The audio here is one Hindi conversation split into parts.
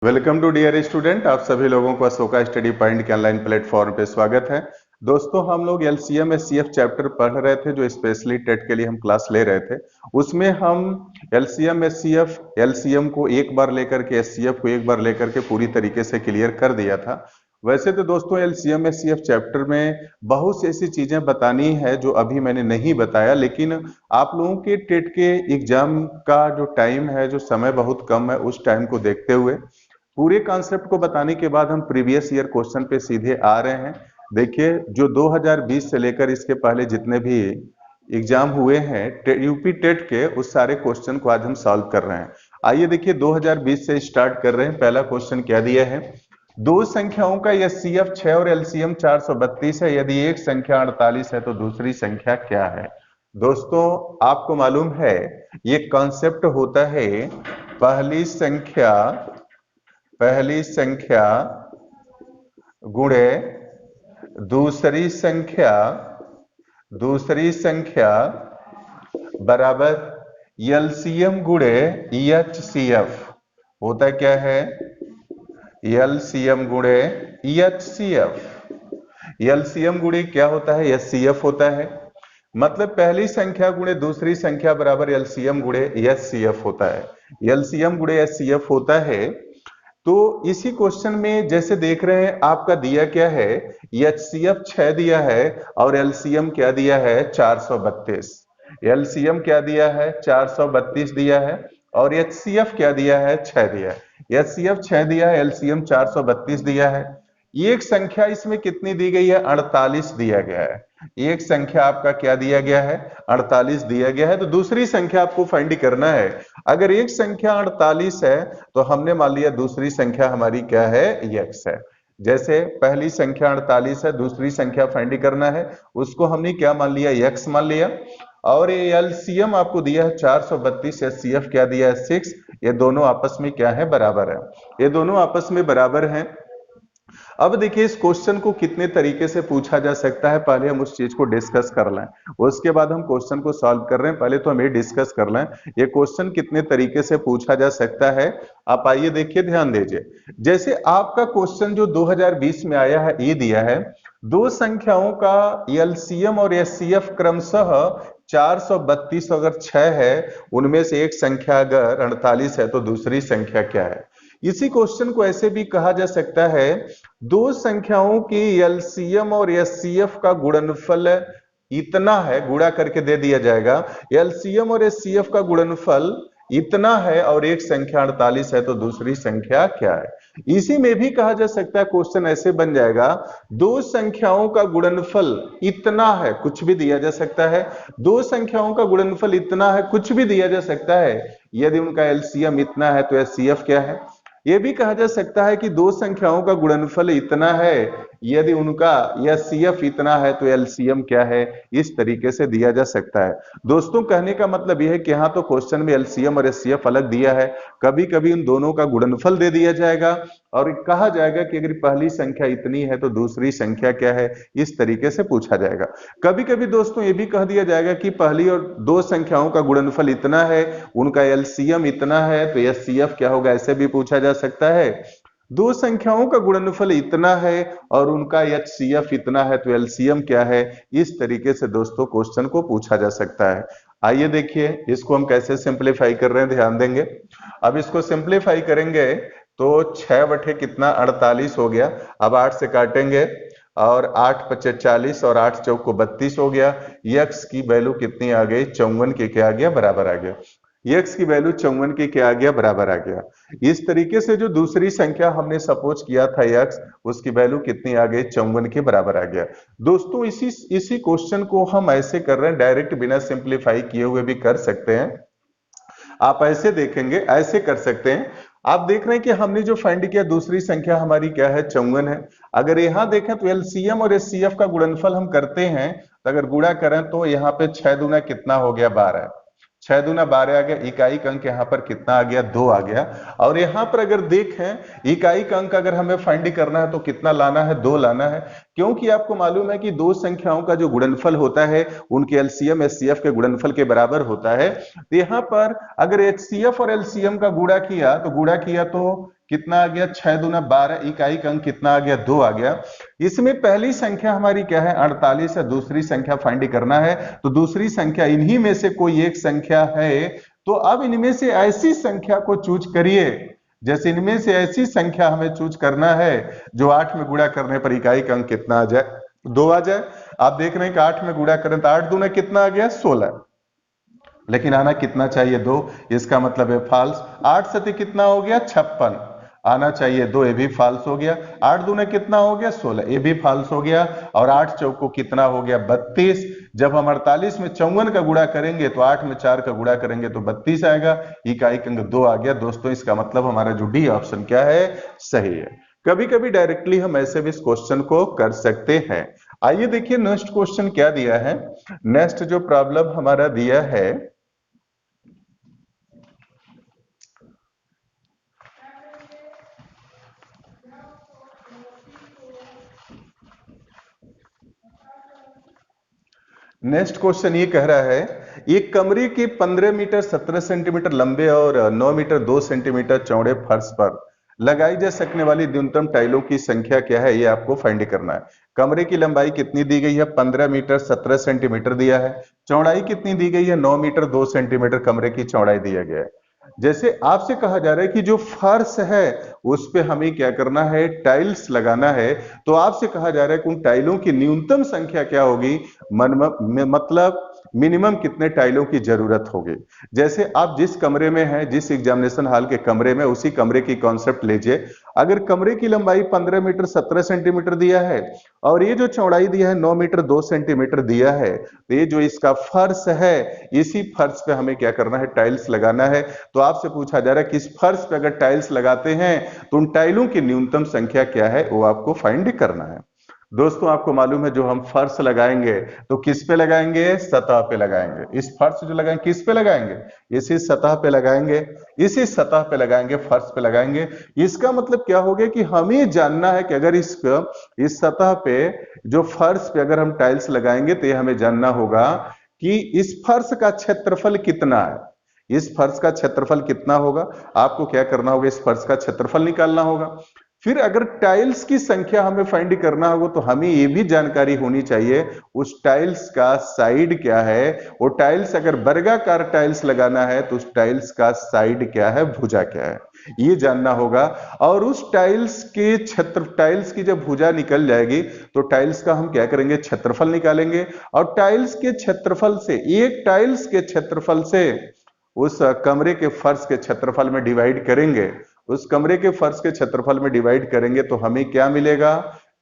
Welcome to dear student. आप सभी लोगों को अशोका स्टडी पॉइंट के ऑनलाइन प्लेटफॉर्म पे स्वागत है। दोस्तों, हम लोग एलसीएम एचसीएफ चैप्टर पढ़ रहे थे जो स्पेशली टेट के लिए हम क्लास ले रहे थे। उसमें हम एलसीएम एचसीएफ एलसीएम को एक बार लेकर के एचसीएफ को एक बार लेकर के पूरी तरीके से क्लियर कर दिया था। वैसे तो दोस्तों एलसीएम एचसीएफ चैप्टर में बहुत सी ऐसी चीजें बतानी है जो अभी मैंने नहीं बताया, लेकिन आप लोगों के टेट के एग्जाम का जो टाइम है, जो समय बहुत कम है, उस टाइम को देखते हुए पूरे कॉन्सेप्ट को बताने के बाद हम प्रीवियस ईयर क्वेश्चन पे सीधे आ रहे हैं। देखिए, जो 2020 से लेकर इसके पहले जितने भी एग्जाम हुए हैं यूपी टेट के, उस सारे क्वेश्चन को आज हम सॉल्व कर रहे हैं। आइए देखिए, 2020 से स्टार्ट कर रहे हैं। पहला क्वेश्चन क्या दिया है? दो संख्याओं का एचसीएफ 6 और एलसीएम 432 है। यदि एक संख्या 48 है तो दूसरी संख्या क्या है? दोस्तों, आपको मालूम है ये कॉन्सेप्ट होता है पहली संख्या गुणे दूसरी संख्या बराबर एलसीएम गुणे एचसीएफ। होता क्या है? एलसीएम गुणे एचसीएफ। एलसीएम गुणे क्या होता है? एचसीएफ होता है। मतलब पहली संख्या गुणे दूसरी संख्या बराबर एलसीएम गुणे एचसीएफ होता है। एलसीएम गुणे एचसीएफ होता है। तो इसी क्वेश्चन में जैसे देख रहे हैं, आपका दिया क्या है? एचसीएफ 6 दिया है और एलसीएम क्या दिया है? 432। एलसीएम क्या दिया है? 432 दिया है और एचसीएफ क्या दिया है? 6 दिया है। एचसीएफ 6 दिया है, एलसीएम 432 दिया है। एक संख्या इसमें कितनी दी गई है? 48 दिया गया है। एक संख्या आपका क्या दिया गया है? 48 दिया गया है। तो दूसरी संख्या आपको फाइंड करना है। अगर एक संख्या 48 है तो हमने मान लिया दूसरी संख्या हमारी क्या है? x है। जैसे पहली संख्या 48 है, दूसरी संख्या फाइंड करना है, उसको हमने क्या मान लिया? x मान लिया। और ये एलसीएम आपको दिया है 432, एचसीएफ क्या दिया है? 6। ये दोनों आपस में क्या है? बराबर है। ये दोनों आपस में बराबर हैं। अब देखिए, इस क्वेश्चन को कितने तरीके से पूछा जा सकता है, पहले हम उस चीज को डिस्कस कर लें, उसके बाद हम क्वेश्चन को सॉल्व कर रहे हैं। पहले तो हम ये डिस्कस कर लें ये क्वेश्चन कितने तरीके से पूछा जा सकता है। आप आइए देखिए, ध्यान दीजिए। जैसे आपका क्वेश्चन जो 2020 में आया है, ये दिया है दो संख्याओं का एलसीएम और एचसीएफ क्रमशः 432 अगर 6 है, उनमें से एक संख्या अगर 48 है तो दूसरी संख्या क्या है? इसी क्वेश्चन को ऐसे भी कहा जा सकता है, दो संख्याओं की एलसीएम और एचसीएफ का गुणनफल इतना है, गुणा करके दे दिया जाएगा। एलसीएम और एचसीएफ का गुणनफल इतना है और एक संख्या 48 है तो दूसरी संख्या क्या है? इसी में भी कहा जा सकता है, क्वेश्चन ऐसे बन जाएगा, दो संख्याओं का गुणनफल इतना है, कुछ भी दिया जा सकता है। दो संख्याओं का गुणनफल इतना है, कुछ भी दिया जा सकता है। यदि उनका एलसीएम इतना है तो एचसीएफ क्या है? यह भी कहा जा सकता है कि दो संख्याओं का गुणनफल इतना है, यदि उनका एचसीएफ इतना है तो एलसीएम क्या है? इस तरीके से दिया जा सकता है। दोस्तों, कहने का मतलब यह है कि यहाँ तो क्वेश्चन में एलसीएम और एचसीएफ अलग दिया है, कभी कभी उन दोनों का गुणनफल दे दिया जाएगा और कहा जाएगा कि अगर पहली संख्या इतनी है तो दूसरी संख्या क्या है? इस तरीके से पूछा जाएगा। कभी कभी दोस्तों ये भी कह दिया जाएगा कि पहली और दो संख्याओं का गुणनफल इतना है, उनका एलसीएम इतना है तो एचसीएफ क्या होगा? ऐसे भी पूछा जा सकता है। दो संख्याओं का गुणनफल इतना है और उनका एचसीएफ इतना है तो एलसीएम क्या है? इस तरीके से दोस्तों क्वेश्चन को पूछा जा सकता है। आइए देखिए, इसको हम कैसे सिंप्लीफाई कर रहे हैं, ध्यान देंगे। अब इसको सिंप्लीफाई करेंगे तो 6 बटे कितना? 48 हो गया। अब 8 से काटेंगे और 8 पचे 40 और 8 चौक को 32 हो गया। यक्स की वैल्यू कितनी आ गई? 54 की क्या आ गया? बराबर आ गया। यक्स की वैल्यू 54 की क्या आ गया? बराबर आ गया। इस तरीके से जो दूसरी संख्या हमने सपोज किया था यक्स, उसकी वैल्यू कितनी आ गई? 54 के बराबर आ गया। दोस्तों, इसी क्वेश्चन को हम ऐसे कर रहे हैं, डायरेक्ट बिना सिंप्लीफाई किए हुए भी कर सकते हैं। आप ऐसे देखेंगे, ऐसे कर सकते हैं। आप देख रहे हैं कि हमने जो फाइंड किया दूसरी संख्या हमारी क्या है? 54 है। अगर यहां देखें तो एलसीएम और एचसीएफ का गुणनफल हम करते हैं, तो अगर गुणा करें तो यहाँ पे 6 दूना कितना हो गया? 12। 6 दूना 12 आ गया। इकाई अंक यहाँ पर कितना आ गया? 2 आ गया। और यहाँ पर अगर देखें, इकाई अंक अगर हमें फाइंड करना है तो कितना लाना है? 2 लाना है। क्योंकि आपको मालूम है कि दो संख्याओं का जो गुणनफल होता है उनके एलसीएम एचसीएफ के गुणनफल के बराबर होता है। तो यहाँ पर अगर एचसीएफ और एलसीएम का गुणा किया तो कितना आ गया 6 दूना 12, इकाई का अंक कितना आ गया 2 आ गया। इसमें पहली संख्या हमारी क्या है 48 है, दूसरी संख्या फाइंड करना है। तो दूसरी संख्या इन्हीं में से कोई एक संख्या है, तो अब इनमें से ऐसी संख्या को चूज करिए, जैसे इनमें से ऐसी संख्या हमें चूज करना है जो 8 में गुणा करने पर इकाई का अंक कितना आ जाए 2 आ जाए। आप देख रहे हैं कि 8 में गुणा करें तो 8 दूना कितना आ गया 16, लेकिन आना कितना चाहिए 2, इसका मतलब है फॉल्स। 8 सती कितना हो गया 56, आना चाहिए 2, ये भी फॉल्स हो गया। 8 दूना कितना हो गया 16, ये भी फॉल्स हो गया। और 8 चौको कितना हो गया 32। जब हम 48 में 54 का गुणा करेंगे तो 8 में 4 का गुणा करेंगे तो 32 आएगा, इकाई का अंक 2 आ गया। दोस्तों इसका मतलब हमारा जो डी ऑप्शन क्या है सही है। कभी कभी डायरेक्टली हम ऐसे भी इस क्वेश्चन को कर सकते हैं। आइए देखिए नेक्स्ट क्वेश्चन क्या दिया है। नेक्स्ट जो प्रॉब्लम हमारा दिया है, नेक्स्ट क्वेश्चन ये कह रहा है एक कमरे के 15 मीटर 17 सेंटीमीटर लंबे और 9 मीटर 2 सेंटीमीटर चौड़े फर्श पर लगाई जा सकने वाली न्यूनतम टाइलों की संख्या क्या है, ये आपको फाइंड करना है। कमरे की लंबाई कितनी दी गई है 15 मीटर 17 सेंटीमीटर दिया है, चौड़ाई कितनी दी गई है 9 मीटर 2 सेंटीमीटर कमरे की चौड़ाई दिया गया है। जैसे आपसे कहा जा रहा है कि जो फर्श है उस पे हमें क्या करना है टाइल्स लगाना है, तो आपसे कहा जा रहा है कि उन टाइलों की न्यूनतम संख्या क्या होगी, मतलब मिनिमम कितने टाइलों की जरूरत होगी। जैसे आप जिस कमरे में हैं, जिस एग्जामिनेशन हॉल के कमरे में, उसी कमरे की कॉन्सेप्ट लीजिए। अगर कमरे की लंबाई 15 मीटर 17 सेंटीमीटर दिया है और ये जो चौड़ाई दिया है 9 मीटर 2 सेंटीमीटर दिया है, तो ये जो इसका फर्श है इसी फर्श पे हमें क्या करना है टाइल्स लगाना है। तो आपसे पूछा जा रहा है कि इस फर्श पे अगर टाइल्स लगाते हैं तो उन टाइलों की न्यूनतम संख्या क्या है वो आपको फाइंड करना है। दोस्तों आपको मालूम है जो हम फर्श लगाएंगे तो किस पे लगाएंगे, सतह पे लगाएंगे। इस फर्श जो लगाएंगे किस पे लगाएंगे, इसी सतह पे लगाएंगे, इसी सतह पे लगाएंगे, फर्श पे लगाएंगे। इसका मतलब क्या हो गया कि हमें जानना है कि अगर इस सतह पे जो फर्श पे अगर हम टाइल्स लगाएंगे तो ये हमें जानना होगा कि इस फर्श का क्षेत्रफल कितना है। इस फर्श का क्षेत्रफल कितना होगा, आपको क्या करना होगा इस फर्श का क्षेत्रफल निकालना होगा। फिर अगर टाइल्स की संख्या हमें फाइंड करना होगा तो हमें ये भी जानकारी होनी चाहिए उस टाइल्स का साइड क्या है। वो टाइल्स अगर वर्गाकार टाइल्स लगाना है तो उस टाइल्स का साइड क्या है, भुजा क्या है, ये जानना होगा। और उस टाइल्स के टाइल्स की जब भुजा निकल जाएगी तो टाइल्स का हम क्या करेंगे क्षेत्रफल निकालेंगे। और टाइल्स के क्षेत्रफल से, एक टाइल्स के क्षेत्रफल से उस कमरे के फर्श के क्षेत्रफल में डिवाइड करेंगे, उस कमरे के फर्श के क्षेत्रफल में डिवाइड करेंगे तो हमें क्या मिलेगा,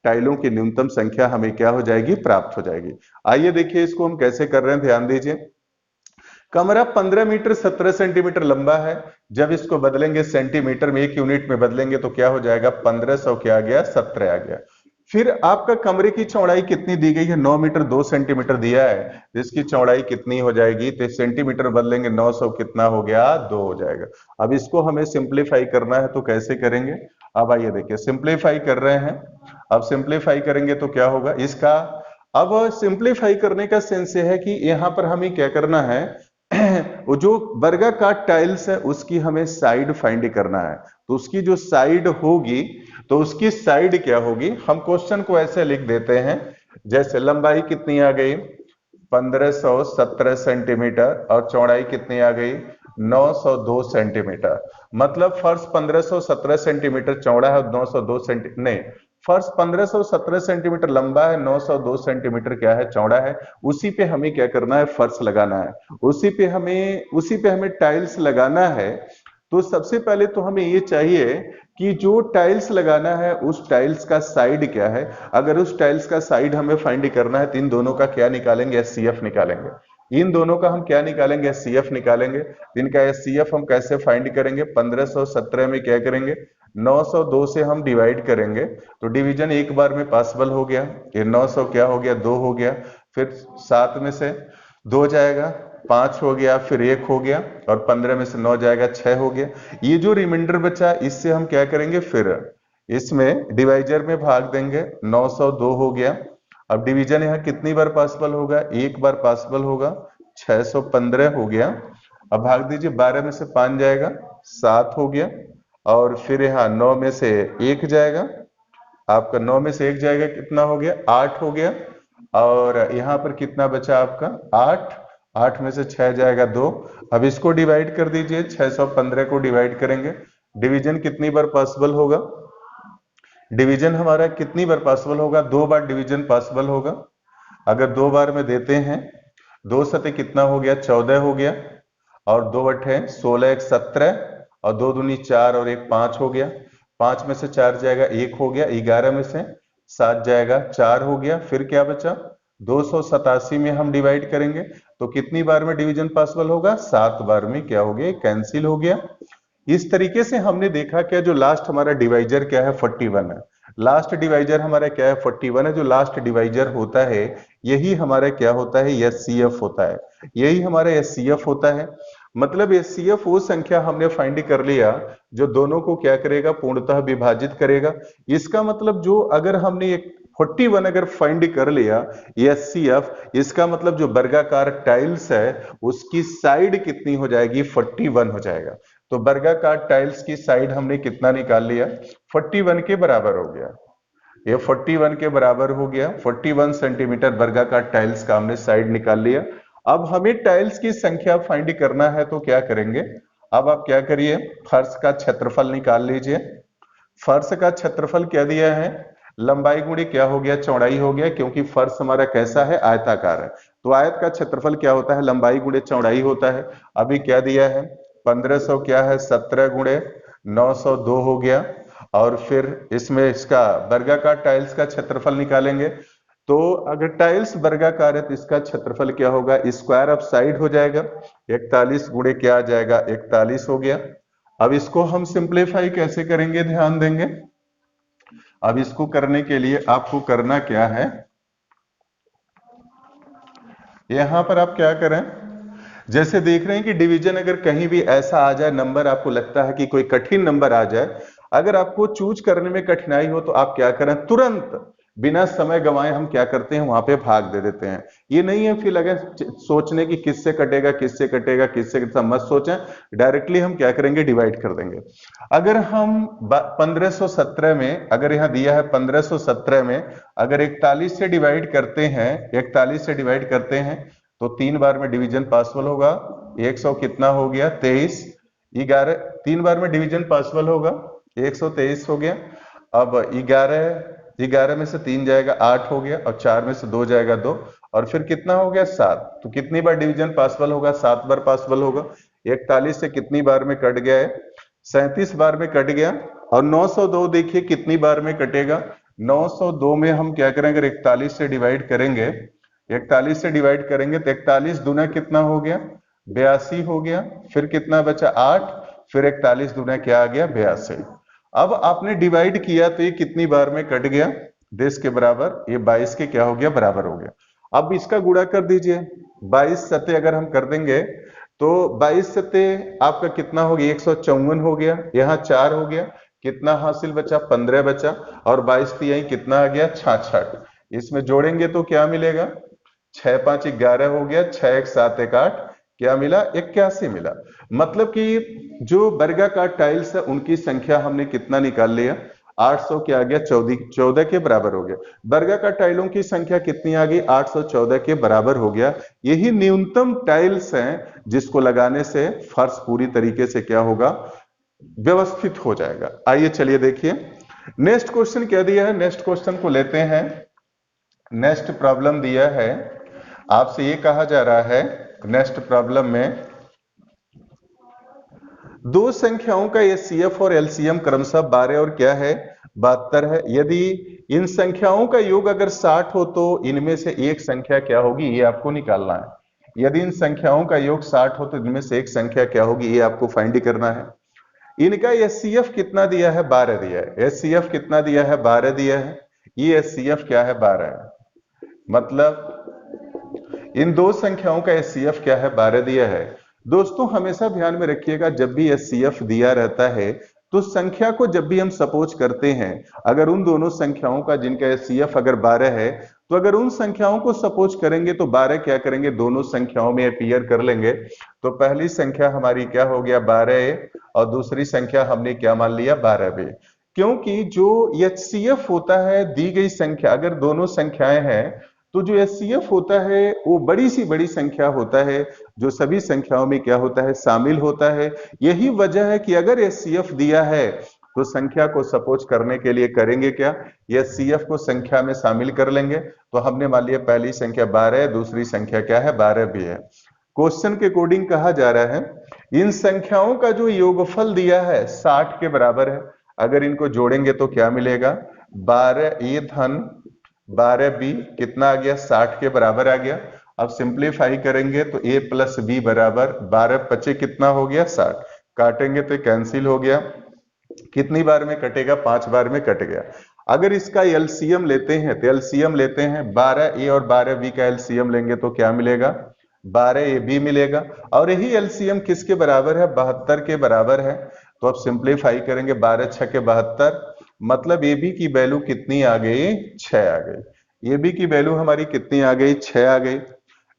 टाइलों की न्यूनतम संख्या हमें क्या हो जाएगी, प्राप्त हो जाएगी। आइए देखिए इसको हम कैसे कर रहे हैं, ध्यान दीजिए। कमरा 15 मीटर 17 सेंटीमीटर लंबा है, जब इसको बदलेंगे सेंटीमीटर में, एक यूनिट में बदलेंगे तो क्या हो जाएगा 1500 क्या आ गया 17 आ गया। फिर आपका कमरे की चौड़ाई कितनी दी गई है 9 मीटर 2 सेंटीमीटर दिया है, इसकी चौड़ाई कितनी हो जाएगी, तो सेंटीमीटर बदलेंगे 900 कितना हो गया 2 हो जाएगा। अब इसको हमें सिंप्लीफाई करना है तो कैसे करेंगे, अब आइए देखिए सिंप्लीफाई कर रहे हैं। अब सिंप्लीफाई करेंगे तो क्या होगा इसका, अब सिंप्लीफाई करने का सेंस है कि यहां पर हमें क्या करना है वो जो वर्गाकार टाइल्स है उसकी हमें साइड फाइंड करना है। तो उसकी जो साइड होगी तो उसकी साइड क्या होगी, हम क्वेश्चन को ऐसे लिख देते हैं जैसे लंबाई कितनी आ गई 1517 सेंटीमीटर और चौड़ाई कितनी आ गई 902 सेंटीमीटर। मतलब फर्श 1517 सेंटीमीटर चौड़ा है, 902 सेंटीमीटर नहीं, फर्श 1517 सेंटीमीटर लंबा है, 902 सेंटीमीटर क्या है चौड़ा है। उसी पे हमें क्या करना है फर्श लगाना है, उसी पे हमें टाइल्स लगाना है। तो सबसे पहले तो हमें ये चाहिए कि जो टाइल्स लगाना है उस टाइल्स का साइड क्या है। अगर उस टाइल्स का साइड हमें फाइंड करना है तो इन दोनों का क्या निकालेंगे, एचसीएफ निकालेंगे। इन दोनों का हम क्या निकालेंगे, एचसीएफ निकालेंगे। इनका एचसीएफ हम कैसे फाइंड करेंगे, 1517 में क्या करेंगे 902 से हम डिवाइड करेंगे तो डिवीजन एक बार में पॉसिबल हो गया, ये 900 क्या हो गया 2 हो गया, फिर 7 में से 2 जाएगा 5 हो गया, फिर 1 हो गया और 15 में से 9 जाएगा 6 हो गया। ये जो रिमाइंडर बचा इससे हम क्या करेंगे, फिर इसमें डिवाइजर में भाग देंगे, 902 हो गया। अब डिवीजन यहाँ कितनी बार पॉसिबल होगा, एक बार पॉसिबल होगा, 615 हो गया। अब भाग दीजिए, 12 में से 5 जाएगा 7 हो गया। और फिर यहाँ 9 में से 1 जाएगा, आपका 9 में से 1 जाएगा, कितना हो गया 8 हो गया। और यहाँ पर कितना बचा आपका 8, 8 में से 6 जाएगा 2। अब इसको डिवाइड कर दीजिए, 615 को डिवाइड करेंगे, डिवीजन कितनी बार पॉसिबल होगा, डिवीजन हमारा कितनी बार पॉसिबल होगा, 2 बार डिवीजन पॉसिबल होगा। अगर 2 बार में देते हैं, 2 सते कितना हो गया 14 हो गया, और 2 अठे 16, 1 17, और 2 दूनी 4 और 1 5 हो गया। 5 में से 4 जाएगा 1 हो गया, 11 में से 7 जाएगा 4 हो गया। फिर क्या बचा 287 में हम डिवाइड करेंगे तो कितनी बार में डिवीजन पॉसिबल होगा, 7 बार में क्या हो गया, कैंसिल हो गया। इस तरीके से हमने देखा क्या जो लास्ट हमारा डिवाइजर क्या है 41 है, लास्ट डिवाइजर हमारा क्या है 41 है। जो लास्ट डिवाइजर होता है यही हमारा क्या होता है, एचसीएफ होता है, यही हमारा एचसीएफ होता है। मतलब एचसीएफ वो संख्या हमने फाइंड कर लिया जो दोनों को क्या करेगा, पूर्णतः विभाजित करेगा। इसका मतलब जो अगर हमने एक 41 अगर फाइंड कर लिया एचसीएफ, इसका मतलब जो वर्गाकार टाइल्स है उसकी साइड कितनी हो जाएगी, 41 हो जाएगा। तो वर्गाकार टाइल्स की साइड हमने कितना निकाल लिया, 41 के बराबर हो गया। ये 41 के बराबर हो गया, 41 सेंटीमीटर वर्गाकार टाइल्स का हमने साइड निकाल लिया। अब हमें टाइल्स की संख्या फाइंड करना है तो क्या करेंगे, अब आप क्या करिए, फर्श का क्षेत्रफल निकाल लीजिए। फर्श का क्षेत्रफल क्या दिया है, लंबाई गुणी क्या हो गया, चौड़ाई हो गया, क्योंकि फर्श हमारा कैसा है, आयताकार है। तो आयत का क्षेत्रफल क्या होता है, लंबाई गुणे चौड़ाई होता है। अभी क्या दिया है 1500 क्या है 17 गुणे 902 हो गया। और फिर इसमें इसका वर्गाकार टाइल्स का क्षेत्रफल निकालेंगे, तो अगर टाइल्स वर्गाकार है तो इसका क्षेत्रफल क्या होगा, स्क्वायर ऑफ साइड हो जाएगा, 41 गुणे क्या आ जाएगा 41 हो गया। अब इसको हम सिंप्लीफाई कैसे करेंगे, ध्यान देंगे। अब इसको करने के लिए आपको करना क्या है, यहां पर आप क्या करें, जैसे देख रहे हैं कि डिवीजन अगर कहीं भी ऐसा आ जाए, नंबर आपको लगता है कि कोई कठिन नंबर आ जाए, अगर आपको चूज करने में कठिनाई हो तो आप क्या करें, तुरंत बिना समय गंवाए हम क्या करते हैं, वहां पे भाग दे देते हैं। ये नहीं है फिर लगे सोचने की किससे कटेगा किससे कटेगा किससे कटेगा, मत सोचें, डायरेक्टली हम क्या करेंगे, डिवाइड कर देंगे। अगर हम 1517 में, अगर यहां दिया है 1517 में अगर 41 से डिवाइड करते हैं, 41 से डिवाइड करते हैं तो 3 बार में डिवीजन पॉसिबल होगा, 100 कितना हो गया 23, 11 3 बार में डिवीजन पॉसिबल होगा, 123 हो गया। अब 11 में से 3 जाएगा 8 हो गया, और 4 में से 2 जाएगा 2, और फिर कितना हो गया 7। तो कितनी बार डिवीजन पॉसिबल होगा, 7 बार पॉसिबल होगा। 41 से कितनी बार में कट गया है, 37 बार में कट गया। और 902 देखिए कितनी बार में कटेगा, 902 में हम क्या करेंगे, 41 से डिवाइड करेंगे, 41 से डिवाइड करेंगे तो 41 दूना कितना हो गया 82 हो गया। फिर कितना बचा 8, फिर 41 दूना क्या आ गया 82। अब आपने डिवाइड किया तो ये कितनी बार में कट गया, 10 के बराबर, ये 22 के क्या हो गया, बराबर हो गया। अब इसका गुणा कर दीजिए, 22 सते अगर हम कर देंगे तो 22 सते आपका कितना हो गया 154 हो गया, यहाँ 4 हो गया, कितना हासिल बचा 15 बचा, और 22 यही कितना आ गया 66। इसमें जोड़ेंगे तो क्या मिलेगा, 6 5 11 हो गया, 6 1 7 1 8, क्या मिला 81 मिला। मतलब कि जो वर्गाकार टाइल्स है उनकी संख्या हमने कितना निकाल लिया, 800 क्या आ गया 14 के बराबर हो गया। वर्गाकार टाइलों की संख्या कितनी आ गई, 814 के बराबर हो गया। यही न्यूनतम टाइल्स हैं जिसको लगाने से फर्श पूरी तरीके से क्या होगा, व्यवस्थित हो जाएगा। आइए चलिए देखिए नेक्स्ट क्वेश्चन क्या दिया है, नेक्स्ट क्वेश्चन को लेते हैं। नेक्स्ट प्रॉब्लम दिया है, आपसे ये कहा जा रहा है नेक्स्ट प्रॉब्लम में दो संख्याओं का एचसीएफ और एलसीएम क्रमशः 12 और क्या है 72 है। यदि इन संख्याओं का योग अगर 60 हो तो इनमें से एक संख्या क्या होगी, ये आपको निकालना है। यदि इन संख्याओं का योग 60 हो तो इनमें से एक संख्या क्या होगी, ये आपको फाइंड करना है। इनका एचसीएफ कितना दिया है 12 दिया है, एचसीएफ कितना दिया है 12 दिया है, ये एचसीएफ क्या है 12 है। मतलब इन दो संख्याओं का एचसीएफ क्या है 12 दिया है। दोस्तों हमेशा ध्यान में रखिएगा जब भी एचसीएफ दिया रहता है तो संख्या को जब भी हम सपोज करते हैं, अगर उन दोनों संख्याओं का जिनका एचसीएफ अगर 12 है तो अगर उन संख्याओं को सपोज करेंगे तो 12 क्या करेंगे, दोनों संख्याओं में अपीयर कर लेंगे। तो पहली संख्या हमारी क्या हो गया 12a, और दूसरी संख्या हमने क्या मान लिया 12b। क्योंकि जो HCF होता है दी गई संख्या, अगर दोनों संख्याएं हैं तो जो HCF होता है वो बड़ी सी बड़ी संख्या होता है, जो सभी संख्याओं में क्या होता है शामिल होता है। यही वजह है कि अगर HCF दिया है तो संख्या को सपोज करने के लिए करेंगे क्या, HCF को संख्या में शामिल कर लेंगे। तो हमने मान लिया पहली संख्या 12 है, दूसरी संख्या क्या है 12 भी है। क्वेश्चन के अकॉर्डिंग कहा जा रहा है इन संख्याओं का जो योगफल दिया है 60 के बराबर है। अगर इनको जोड़ेंगे तो क्या मिलेगा, 12a धन 12b कितना आ गया 60 के बराबर आ गया। अब सिंप्लीफाई करेंगे तो a प्लस b बराबर 12 पचे कितना हो गया 60, काटेंगे तो कैंसिल हो गया। कितनी बार में कटेगा, 5 बार में कट गया। अगर इसका एलसीएम लेते हैं तो एलसीएम लेते हैं 12a और 12b का एलसीएम लेंगे तो क्या मिलेगा 12ab मिलेगा। और यही एलसीएम किसके बराबर है 72 के बराबर है। तो अब सिंप्लीफाई करेंगे 12 6 के 72, मतलब ए बी की वैल्यू कितनी आ गई 6 आ गई। ए बी की वैल्यू हमारी कितनी आ गई 6 आ गई।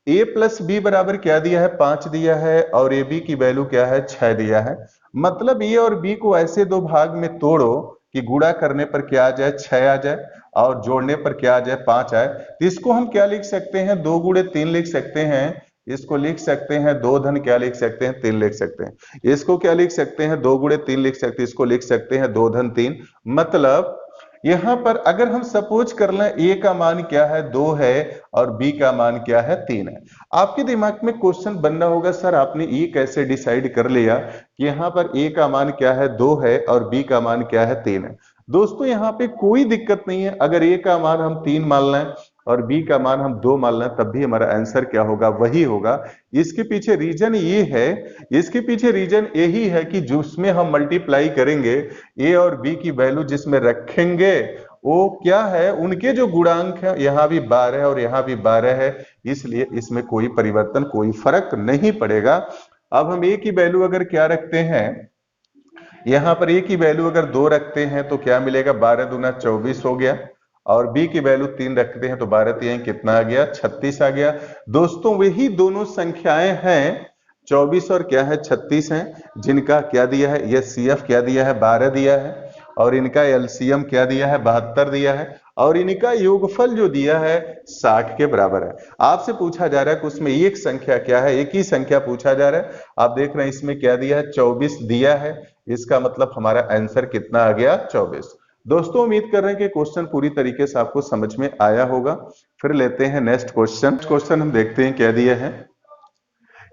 ए प्लस बी बराबर क्या दिया है 5 दिया है, और ए बी की वैल्यू क्या है 6 दिया है। मतलब ए और बी को ऐसे दो भाग में तोड़ो कि गुणा करने पर क्या आ जाए 6 आ जाए, और जोड़ने पर क्या आ जाए 5 आए। तो इसको हम क्या लिख सकते हैं 2 गुणे 3 लिख सकते हैं। इसको लिख सकते हैं 2 धन क्या लिख सकते हैं 3 लिख सकते हैं। इसको क्या लिख सकते हैं 2 गुणे 3 लिख सकते हैं। इसको लिख सकते हैं 2 धन 3। मतलब यहां पर अगर हम सपोज कर लें ए का मान क्या है 2 है और बी का मान क्या है 3 है। आपके दिमाग में क्वेश्चन बनना होगा सर आपने ये कैसे डिसाइड कर लिया कि यहां पर ए का मान क्या है 2 है और बी का मान क्या है 3 है। दोस्तों यहाँ पे कोई दिक्कत नहीं है, अगर ए का मान हम 3 मान लें और बी का मान हम 2 मान लें तब भी हमारा आंसर क्या होगा वही होगा। इसके पीछे रीजन ये है, इसके पीछे रीजन यही है कि जिसमें हम मल्टीप्लाई करेंगे ए और बी की वैल्यू जिसमें रखेंगे वो क्या है, उनके जो गुणांक है यहाँ भी 12 है और यहाँ भी 12 है, इसलिए इसमें कोई परिवर्तन कोई फर्क नहीं पड़ेगा। अब हम ए की वैल्यू अगर क्या रखते हैं, यहां पर ए की वैल्यू अगर 2 रखते हैं तो क्या मिलेगा 12 दूना 24 हो गया, और बी की वैल्यू 3 रखते हैं तो 12 3 कितना आ गया 36 आ गया। दोस्तों वही दोनों संख्याएं हैं 24 और क्या है 36 हैं, जिनका क्या दिया है ये CF क्या दिया है 12 दिया है, और इनका LCM क्या दिया है 72 दिया है, और इनका योगफल जो दिया है 60 के बराबर है। आपसे पूछा जा रहा है कि उसमें एक संख्या क्या है, एक ही संख्या पूछा जा रहा है। आप देख रहे हैं इसमें क्या दिया है 24 दिया है, इसका मतलब हमारा आंसर कितना आ गया 24। दोस्तों उम्मीद कर रहे हैं कि क्वेश्चन पूरी तरीके से आपको समझ में आया होगा। फिर लेते हैं नेक्स्ट क्वेश्चन। क्वेश्चन हम देखते हैं क्या दिया है।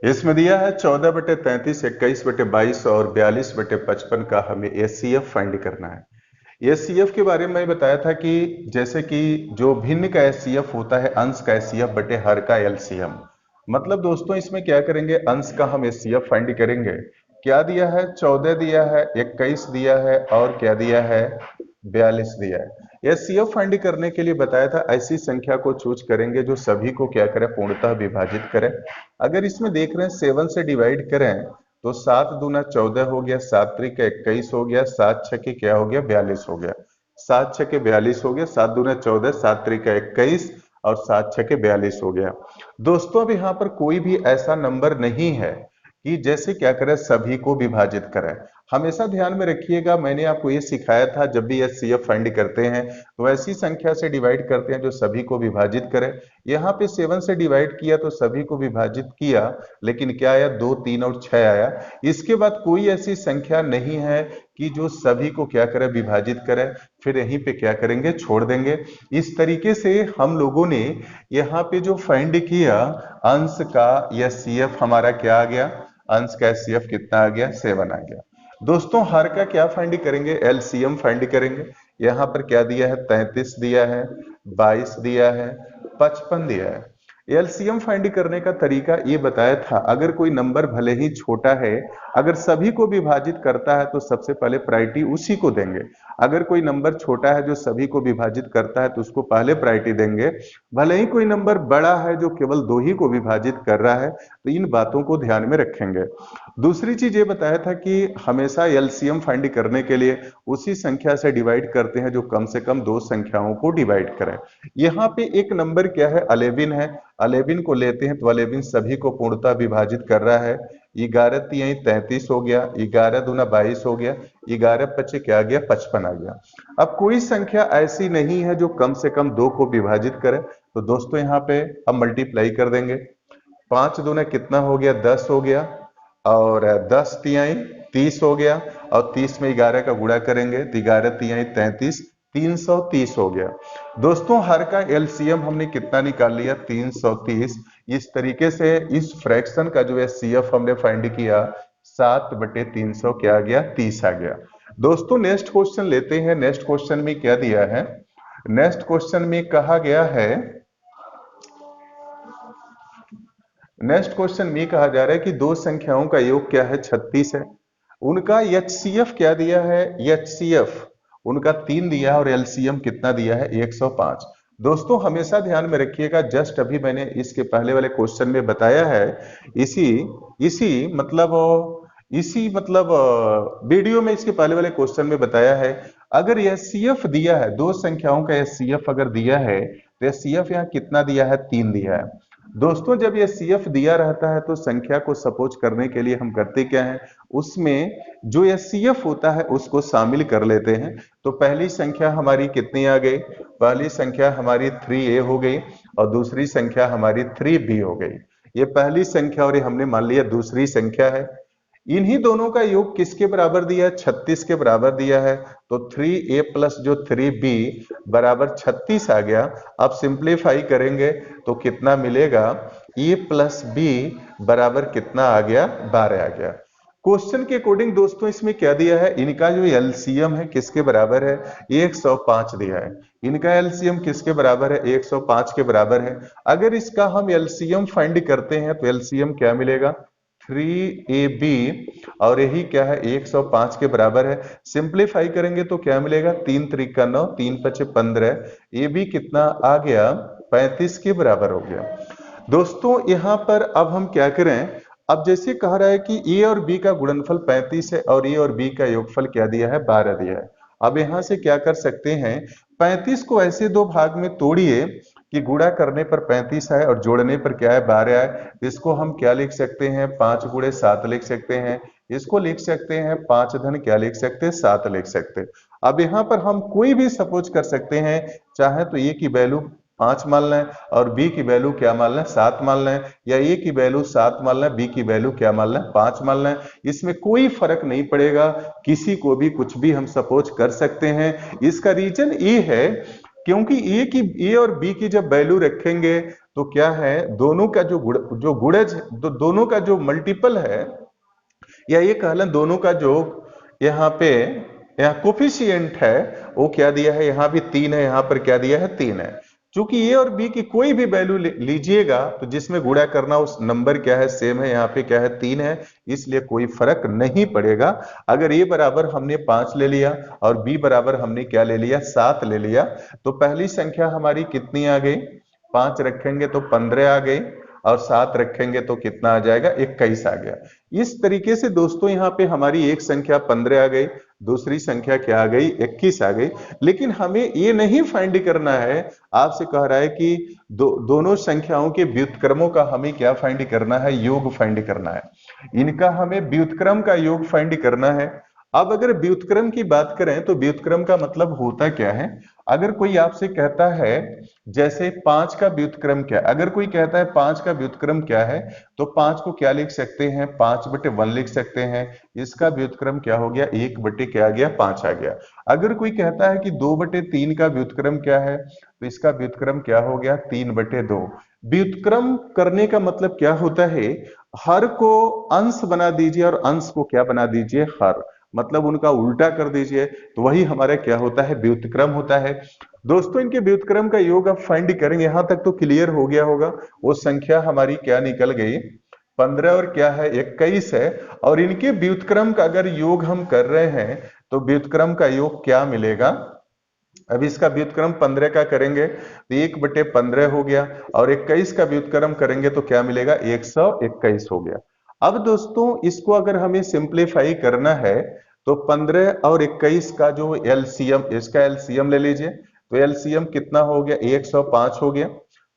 इसमें दिया है 14 बटे 33, 21 बटे 22 और 42 बटे 55 का हमें HCF फाइंड करना है। HCF के बारे में बताया था कि जैसे कि जो भिन्न का HCF होता है अंश का HCF बटे हर का LCM। मतलब दोस्तों इसमें क्या करेंगे, अंश का हम HCF फाइंड करेंगे। क्या दिया है 14 दिया है, 21 दिया है और क्या दिया है 42 दिया है। HCF फाइंड करने के लिए बताया था ऐसी संख्या को चूज करेंगे जो सभी को क्या करें पूर्णतः विभाजित करें। अगर इसमें देख रहे हैं 7 से डिवाइड करें तो 7 दूना 14 हो गया, 7 त्रिक 21 हो गया, 7 छके क्या हो गया 42 हो गया, 7 छके 42 हो गया, 7 दूना 14, 7 त्रिक 21 और 7 छके 42 हो गया। दोस्तों अब यहाँ पर कोई भी ऐसा नंबर नहीं है कि जैसे क्या करें सभी को विभाजित करें। हमेशा ध्यान में रखिएगा, मैंने आपको ये सिखाया था जब भी HCF फाइंड करते हैं तो ऐसी संख्या से डिवाइड करते हैं जो सभी को विभाजित करे। यहाँ पे 7 से डिवाइड किया तो सभी को विभाजित किया, लेकिन क्या आया 2 3 और 6 आया। इसके बाद कोई ऐसी संख्या नहीं है कि जो सभी को क्या करे विभाजित करे, फिर यहीं पे क्या करेंगे छोड़ देंगे। इस तरीके से हम लोगों ने यहाँ पे जो फाइंड किया अंश का HCF हमारा क्या आ गया, अंश का HCF कितना आ गया 7 आ गया। दोस्तों हर का क्या फाइंड करेंगे LCM फाइंड करेंगे। यहाँ पर क्या दिया है 33 दिया है, 22 दिया है, 55 दिया है। एलसीएम फाइंड करने का तरीका ये बताया था, अगर कोई नंबर भले ही छोटा है, अगर सभी को विभाजित करता है तो सबसे पहले प्रायोरिटी उसी को देंगे। अगर कोई नंबर छोटा है जो सभी को विभाजित करता है तो उसको पहले प्रायोरिटी देंगे। भले ही कोई नंबर बड़ा है जो केवल दो ही को विभाजित कर रहा है, तो इन बातों को ध्यान में रखेंगे। दूसरी चीज ये बताया था कि हमेशा एलसीएम फाइंड करने के लिए उसी संख्या से डिवाइड करते हैं जो कम से कम दो संख्याओं को डिवाइड करे। यहाँ पे एक नंबर क्या है, 11 है। 11 को लेते हैं तो 11 सभी को पूर्णतः विभाजित कर रहा है। 11 तिहाई 33 हो गया, 11 दूना 22 हो गया, 11 पचे क्या आ गया, 55 आ गया। अब कोई संख्या ऐसी नहीं है जो कम से कम दो को विभाजित करे, तो दोस्तों यहाँ पे हम मल्टीप्लाई कर देंगे। 5 दूना कितना हो गया, 10 हो गया, और 10 तिहाई 30 हो गया, और 30 में 11 का गुणा करेंगे तो 11 तिहाई 33, 330 हो गया। दोस्तों हर का एलसीएम हमने कितना निकाल लिया, 330। इस तरीके से इस फ्रैक्शन का जो एचसीएफ हमने फाइंड किया, 7/300 क्या आ गया, 30 आ गया। दोस्तों नेक्स्ट क्वेश्चन लेते हैं। नेक्स्ट क्वेश्चन में क्या दिया है, नेक्स्ट क्वेश्चन में कहा गया है, नेक्स्ट क्वेश्चन में कहा जा रहा है कि दो संख्याओं का योग क्या है, 36 है। उनका एचसीएफ क्या दिया है, एचसीएफ उनका 3 दिया है और एलसीएम कितना दिया है, 105। दोस्तों हमेशा ध्यान में रखिएगा, जस्ट अभी मैंने इसके पहले वाले क्वेश्चन में बताया है, इसी मतलब वीडियो में इसके पहले वाले क्वेश्चन में बताया है, अगर एचसीएफ दिया है, दो संख्याओं का एचसीएफ अगर दिया है तो एचसीएफ यहाँ कितना दिया है, 3 दिया है। दोस्तों जब ये सीएफ दिया रहता है तो संख्या को सपोज करने के लिए हम करते क्या है, उसमें जो ये सीएफ होता है उसको शामिल कर लेते हैं। तो पहली संख्या हमारी कितनी आ गई, पहली संख्या हमारी 3a हो गई और दूसरी संख्या हमारी 3b हो गई। ये पहली संख्या और ये हमने मान लिया दूसरी संख्या है। इन्हीं दोनों का योग किसके बराबर दिया है, 36 के बराबर दिया है। तो 3a प्लस जो 3b बराबर 36 आ गया। अब सिंप्लीफाई करेंगे तो कितना मिलेगा, a प्लस b बराबर कितना आ गया, 12 आ गया। क्वेश्चन के अकॉर्डिंग दोस्तों इसमें क्या दिया है, इनका जो एलसीएम है किसके बराबर है, 105 दिया है। इनका एलसीएम किसके बराबर है, 105 के बराबर है। अगर इसका हम एलसीएम फाइंड करते हैं तो एलसीएम क्या मिलेगा, 3ab, और यही क्या है, 105 के बराबर है। सिंप्लीफाई करेंगे तो क्या मिलेगा, 3 त्रिका 9, 3 पचे 15, ए बी कितना आ गया, 35 के बराबर हो गया। दोस्तों यहां पर अब हम क्या करें, अब जैसे कह रहा है कि ए और बी का गुणनफल 35 है और ए और बी का योगफल क्या दिया है, 12 दिया है। अब यहां से क्या कर सकते हैं, 35 को ऐसे दो भाग में तोड़िए कि गुणा करने पर 35 है और जोड़ने पर क्या है, 12 है। इसको हम क्या लिख सकते हैं, 5 गुणे 7 लिख सकते हैं। इसको लिख सकते हैं 5 धन क्या लिख सकते हैं, 7 लिख सकते हैं। अब यहाँ पर हम कोई भी सपोज कर सकते हैं, चाहे तो ए की वैल्यू 5 मान लें और बी की वैल्यू क्या मान लें, 7 मान लें, या ए की वैल्यू 7 मान लें, बी की वैल्यू क्या मान लें, 5 मान लें। इसमें कोई फर्क नहीं पड़ेगा, किसी को भी कुछ भी हम सपोज कर सकते हैं। इसका रीजन ये है क्योंकि ए और बी की जब वैल्यू रखेंगे तो क्या है, दोनों का जो गुणज दोनों का जो मल्टीपल है, या ये कह लें दोनों का जो यहाँ पे कोफिशिएंट है वो क्या दिया है, यहाँ भी 3 है, यहाँ पर क्या दिया है, 3 है। चूंकि ए और बी की कोई भी वैल्यू लीजिएगा तो जिसमें गुणा करना उस नंबर क्या है, सेम है। यहाँ पे क्या है, 3 है, इसलिए कोई फर्क नहीं पड़ेगा। अगर ए बराबर हमने 5 ले लिया और बी बराबर हमने क्या ले लिया, 7 ले लिया, तो पहली संख्या हमारी कितनी आ गई, 5 रखेंगे तो 15 आ गई और 7 रखेंगे तो कितना आ जाएगा, 21 आ गया। इस तरीके से दोस्तों यहाँ पे हमारी एक संख्या 15 आ गई, दूसरी संख्या क्या आ गई, 21 आ गई। लेकिन हमें ये नहीं फाइंड करना है, आपसे कह रहा है कि दोनों संख्याओं के व्युत्क्रमों का हमें क्या फाइंड करना है, योग फाइंड करना है। इनका हमें व्युत्क्रम का योग फाइंड करना है। अब अगर व्युत्क्रम की बात करें तो व्युत्क्रम का मतलब होता क्या है, अगर कोई आपसे कहता है जैसे 5 का व्युत्क्रम क्या है, अगर कोई कहता है 5 का व्युत्क्रम क्या है, तो 5 को क्या लिख सकते हैं, 5/1 लिख सकते हैं। इसका व्युत्क्रम क्या हो गया, 1 क्या आ गया, 5 आ गया। अगर कोई कहता है कि 2/3 का व्युत्क्रम क्या है, तो इसका व्युत्क्रम क्या हो गया, 3/2। व्युत्क्रम करने का मतलब क्या होता है, हर को अंश बना दीजिए और अंश को क्या बना दीजिए, हर, मतलब उनका उल्टा कर दीजिए, तो वही हमारा क्या होता है, व्युत्क्रम होता है। दोस्तों इनके व्युत्क्रम का योग अब फाइंड करेंगे, यहां तक तो क्लियर हो गया होगा। वो संख्या हमारी क्या निकल गई, 15 और क्या है 21 है। और इनके व्युत्क्रम का अगर योग हम कर रहे हैं तो व्युत्क्रम का योग क्या मिलेगा। अब इसका व्युत्क्रम 15 का करेंगे तो 1/15 हो गया, और 21 का व्युत्क्रम करेंगे तो क्या मिलेगा, 121 हो गया। अब दोस्तों इसको अगर हमें सिंप्लीफाई करना है तो 15 और 21 का जो एलसीएम, इसका एलसीएम ले लीजिए, तो एलसीएम कितना हो गया, 105 हो गया।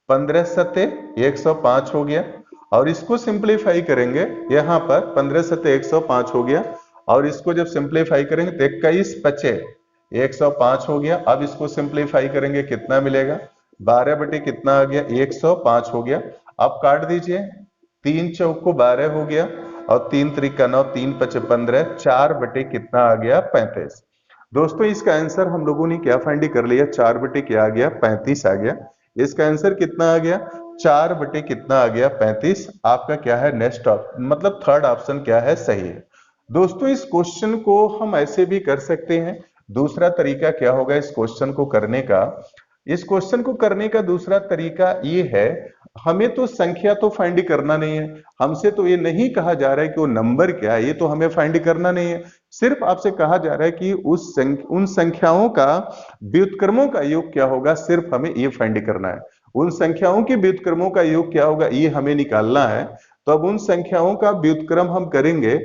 15 सत्ते 105 हो गया, और इसको सिंप्लीफाई करेंगे, यहां पर 15 सत्ते 105 हो गया, और इसको जब सिंप्लीफाई करेंगे तो 21 पचे 105 हो गया। अब इसको सिंप्लीफाई करेंगे कितना मिलेगा, 12 बटे कितना आ गया, 105 हो गया। अब काट दीजिए, 3 चौक को 12 हो गया, और 3 त्रिका 9, 3 पचे 15, 4 बटे कितना आ गया, 35। दोस्तों इसका आंसर हम लोगों ने क्या फाइंड कर लिया, 4 बटे क्या आ गया, 35 आ गया। इसका आंसर कितना आ गया, 4 बटे कितना आ गया, 35। आपका क्या है नेक्स्ट मतलब थर्ड ऑप्शन क्या है, सही है। दोस्तों इस क्वेश्चन को हम ऐसे भी कर सकते हैं। दूसरा तरीका क्या होगा इस क्वेश्चन को करने का, इस क्वेश्चन को करने का दूसरा तरीका ये है, हमें तो संख्या तो फाइंड करना नहीं है, हमसे तो ये नहीं कहा जा रहा है कि वो नंबर क्या है, ये तो हमें फाइंड करना नहीं है। सिर्फ आपसे कहा जा रहा है कि उन संख्याओं का व्युत्क्रमों का योग क्या होगा, सिर्फ हमें ये फाइंड करना है। उन संख्याओं के व्युत्क्रमों का योग क्या होगा ये हमें निकालना है। तो अब उन संख्याओं का व्युत्क्रम हम करेंगे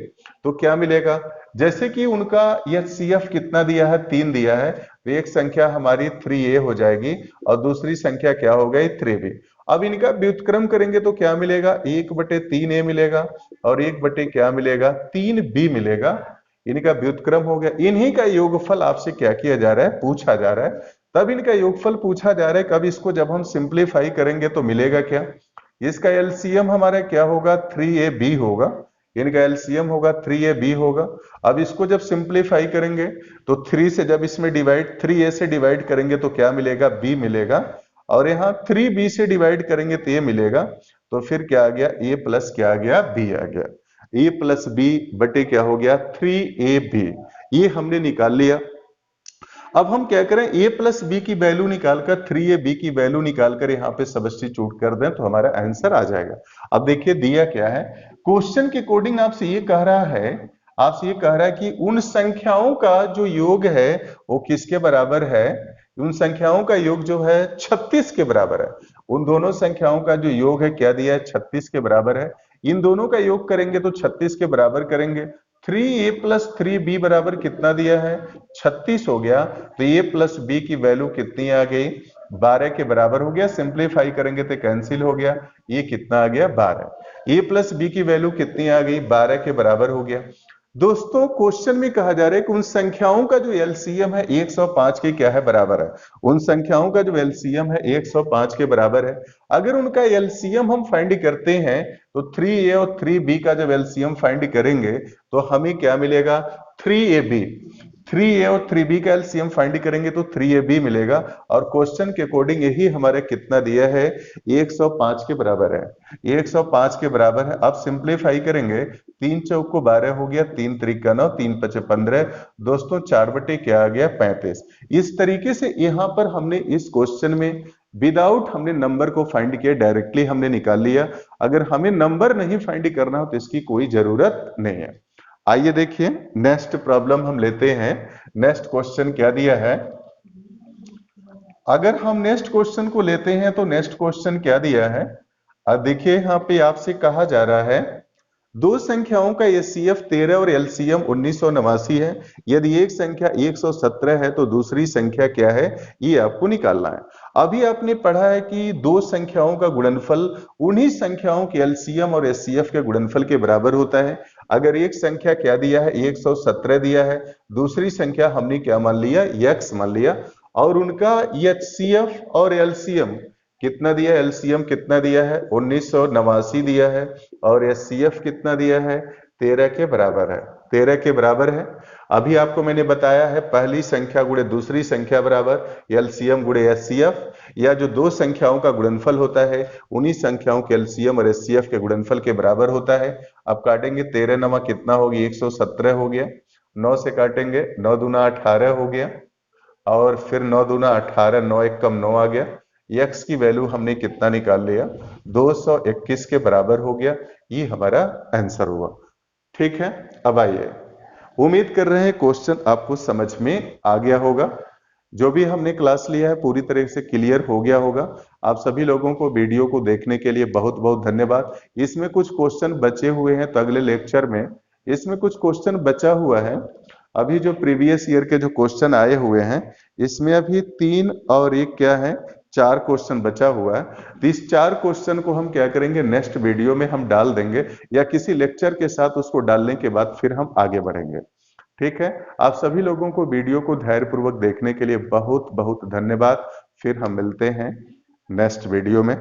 तो क्या मिलेगा, जैसे कि उनका एचसीएफ कितना दिया है, 3 दिया है, तो एक संख्या हमारी 3a हो जाएगी, और दूसरी संख्या क्या हो गई, 3b। अब इनका व्युत्क्रम करेंगे तो क्या मिलेगा, 1/3a मिलेगा, और 1 क्या मिलेगा, 3b मिलेगा। इनका व्युत्क्रम हो गया। इन्हीं का योगफल आपसे क्या किया जा रहा है, पूछा जा रहा है। तब इनका योगफल पूछा जा रहा है, कब इसको जब हम सिंप्लीफाई करेंगे तो मिलेगा क्या, इसका एलसीएम हमारा क्या होगा, 3ab होगा। इनका एलसीएम होगा 3ab होगा। अब इसको जब सिंप्लीफाई करेंगे तो 3 से जब इसमें डिवाइड, 3a से डिवाइड करेंगे तो क्या मिलेगा, b मिलेगा, और यहाँ 3b से डिवाइड करेंगे तो a मिलेगा। तो फिर क्या आ गया, a प्लस क्या आ गया, b आ गया। a प्लस b बटे क्या हो गया, 3ab, ये हमने निकाल लिया। अब हम क्या करें, a प्लस बी की वैल्यू निकालकर 3ab की वैल्यू निकालकर यहाँ पे सब्स्टिट्यूट कर दें तो हमारा आंसर आ जाएगा। अब देखिए दिया क्या है, क्वेश्चन के अकॉर्डिंग आपसे ये कह रहा है, आपसे ये कह रहा है कि उन संख्याओं का जो योग है वो किसके बराबर है, उन संख्याओं का योग जो है 36 के बराबर है। उन दोनों संख्याओं का जो योग है क्या दिया है, 36 के बराबर है। इन दोनों का योग करेंगे तो 36 के बराबर करेंगे। 3a प्लस 3b बराबर कितना दिया है, 36 हो गया। तो a प्लस b की वैल्यू कितनी आ गई, 12 के बराबर हो गया। सिंप्लीफाई करेंगे तो कैंसिल हो गया, ये कितना आ गया, 12। a प्लस b की वैल्यू कितनी आ गई, 12 के बराबर हो गया। दोस्तों क्वेश्चन में कहा जा रहा है कि उन संख्याओं का जो एलसीएम है 105 के क्या है, बराबर है। उन संख्याओं का जो एलसीएम है 105 के बराबर है। अगर उनका एलसीएम हम फाइंड करते हैं तो 3a और 3b का जब एलसीएम फाइंड करेंगे तो हमें क्या मिलेगा, 3ab। 3a और 3b का एलसीएम फाइंड करेंगे तो 3ab मिलेगा, और क्वेश्चन के अकॉर्डिंग यही हमारे कितना दिया है, 105 के बराबर है। 105 के बराबर है। अब सिंप्लीफाई करेंगे, 3 चौक को 12 हो गया, 3 त्रिका 9, 3 पचे 15, दोस्तों 4 बटे क्या आ गया, 35। इस तरीके से यहाँ पर हमने इस क्वेश्चन में विदाउट हमने नंबर को फाइंड किया, डायरेक्टली हमने निकाल लिया। अगर हमें नंबर नहीं फाइंड करना हो तो इसकी कोई जरूरत नहीं है। आइए देखिए नेक्स्ट प्रॉब्लम हम लेते हैं। नेक्स्ट क्वेश्चन क्या दिया है, अगर हम नेक्स्ट क्वेश्चन को लेते हैं तो नेक्स्ट क्वेश्चन क्या दिया है, अब देखिए यहाँ पे आपसे कहा जा रहा है दो संख्याओं का एचसीएफ 13 और एलसीएम 1989 है। यदि एक संख्या 117 है तो दूसरी संख्या क्या है, ये आपको निकालना है। अभी आपने पढ़ा है कि दो संख्याओं का गुणनफल उन्हीं संख्याओं के एलसीएम और एचसीएफ के गुणनफल के बराबर होता है। अगर एक संख्या क्या दिया है, 117 दिया है, दूसरी संख्या हमने क्या मान लिया, x मान लिया, और उनका एचसीएफ और एलसीएम कितना दिया है, एलसीएम कितना दिया है, 1989 दिया है, और एचसीएफ कितना दिया है, 13 के बराबर है। 13 के बराबर है। अभी आपको मैंने बताया है पहली संख्या गुणे दूसरी संख्या बराबर एलसीएम गुणे एचसीएफ, या जो दो संख्याओं का गुणनफल होता है उन्हीं संख्याओं के एलसीएम और एचसीएफ के गुणनफल के बराबर होता है। अब काटेंगे, 13 नमा कितना होगी, 117 हो गया। 9 से काटेंगे, 9 दूना 18 हो गया। और फिर 9 दूना 18, 9 एक कम 9 आ गया। x की वैल्यू हमने कितना निकाल लिया, 221 के बराबर हो गया। ये हमारा आंसर हुआ। ठीक है, अब आइए, उम्मीद कर रहे हैं क्वेश्चन आपको समझ में आ गया होगा। जो भी हमने क्लास लिया है पूरी तरह से क्लियर हो गया होगा। आप सभी लोगों को वीडियो को देखने के लिए बहुत बहुत धन्यवाद। इसमें कुछ क्वेश्चन बचे हुए हैं तो अगले लेक्चर में इसमें कुछ क्वेश्चन बचा हुआ है। अभी जो प्रीवियस ईयर के जो क्वेश्चन आए हुए हैं इसमें अभी 3 और एक क्या है, 4 क्वेश्चन बचा हुआ है। तो इस 4 क्वेश्चन को हम क्या करेंगे, नेक्स्ट वीडियो में हम डाल देंगे या किसी लेक्चर के साथ उसको डालने के बाद फिर हम आगे बढ़ेंगे। ठीक है, आप सभी लोगों को वीडियो को धैर्यपूर्वक देखने के लिए बहुत बहुत धन्यवाद। फिर हम मिलते हैं नेक्स्ट वीडियो में।